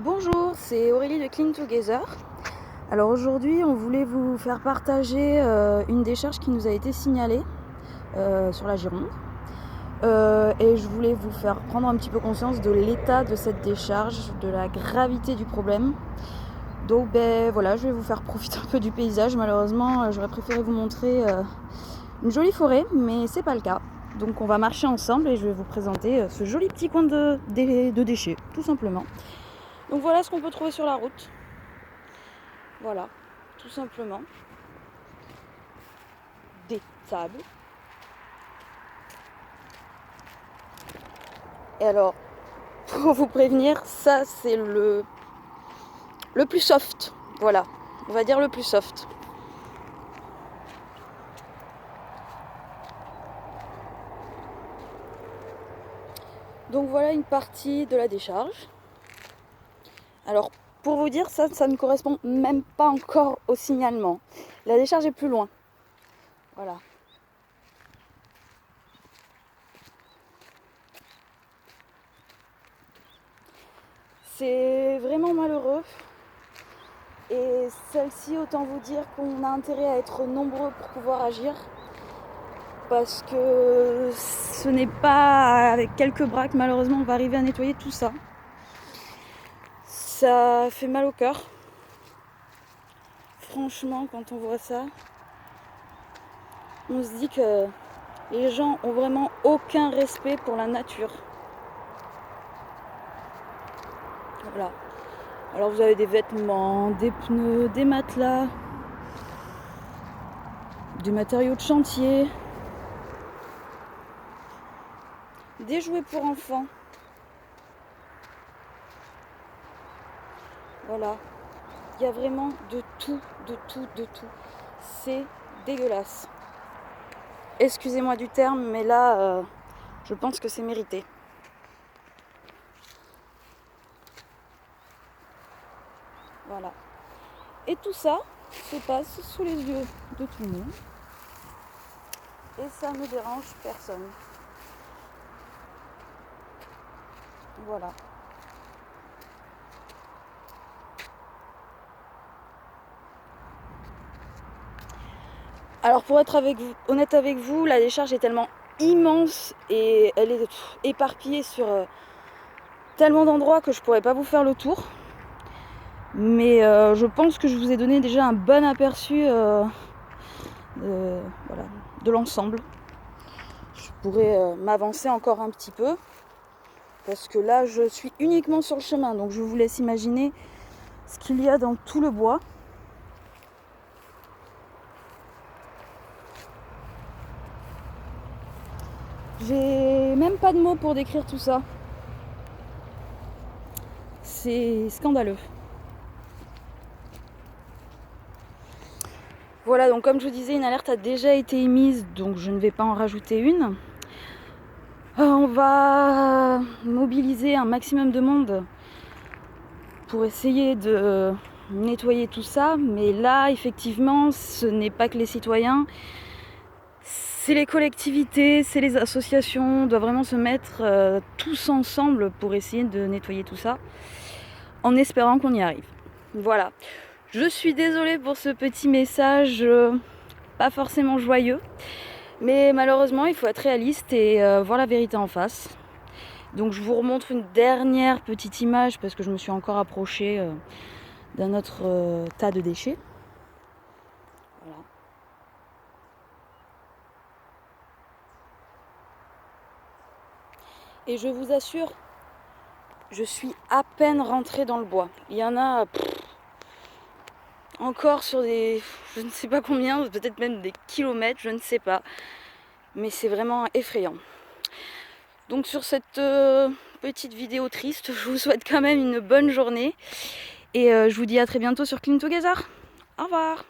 Bonjour, c'est Aurélie de Clean Together. Alors aujourd'hui, on voulait vous faire partager une décharge qui nous a été signalée sur la Gironde. Et je voulais vous faire prendre un petit peu conscience de l'état de cette décharge, de la gravité du problème. Donc voilà, je vais vous faire profiter un peu du paysage. Malheureusement, j'aurais préféré vous montrer une jolie forêt, mais c'est pas le cas. Donc on va marcher ensemble et je vais vous présenter ce joli petit coin de déchets, tout simplement. Donc voilà ce qu'on peut trouver sur la route. Voilà, tout simplement. Des tables. Et alors, pour vous prévenir, ça c'est le plus soft. Voilà, on va dire le plus soft. Donc voilà une partie de la décharge. Alors pour vous dire, ça ne correspond même pas encore au signalement. La décharge est plus loin. Voilà. C'est vraiment malheureux. Et celle-ci, autant vous dire qu'on a intérêt à être nombreux pour pouvoir agir. Parce que ce n'est pas avec quelques bras que malheureusement on va arriver à nettoyer tout ça. Ça fait mal au cœur. Franchement, quand on voit ça, on se dit que les gens ont vraiment aucun respect pour la nature. Voilà. Alors vous avez des vêtements, des pneus, des matelas, des matériaux de chantier, des jouets pour enfants. Voilà. Il y a vraiment de tout, de tout, de tout. C'est dégueulasse. Excusez-moi du terme, mais là, je pense que c'est mérité. Voilà. Et tout ça se passe sous les yeux de tout le monde. Et ça ne dérange personne. Voilà. Alors pour être honnête avec vous, la décharge est tellement immense et elle est éparpillée sur tellement d'endroits que je pourrais pas vous faire le tour. Mais je pense que je vous ai donné déjà un bon aperçu de l'ensemble. Je pourrais m'avancer encore un petit peu parce que là je suis uniquement sur le chemin, donc je vous laisse imaginer ce qu'il y a dans tout le bois. J'ai même pas de mots pour décrire tout ça. C'est scandaleux. Voilà, donc comme je vous disais, une alerte a déjà été émise, donc je ne vais pas en rajouter une. On va mobiliser un maximum de monde pour essayer de nettoyer tout ça, mais là, effectivement, ce n'est pas que les citoyens, c'est les collectivités, c'est les associations, on doit vraiment se mettre tous ensemble pour essayer de nettoyer tout ça, en espérant qu'on y arrive. Voilà. Je suis désolée pour ce petit message pas forcément joyeux, mais malheureusement il faut être réaliste et voir la vérité en face. Donc je vous remontre une dernière petite image parce que je me suis encore approchée d'un autre tas de déchets. Voilà. Et je vous assure, je suis à peine rentrée dans le bois. Il y en a encore sur des, je ne sais pas combien, peut-être même des kilomètres, je ne sais pas. Mais c'est vraiment effrayant. Donc sur cette petite vidéo triste, je vous souhaite quand même une bonne journée. Et je vous dis à très bientôt sur Clean Together. Au revoir.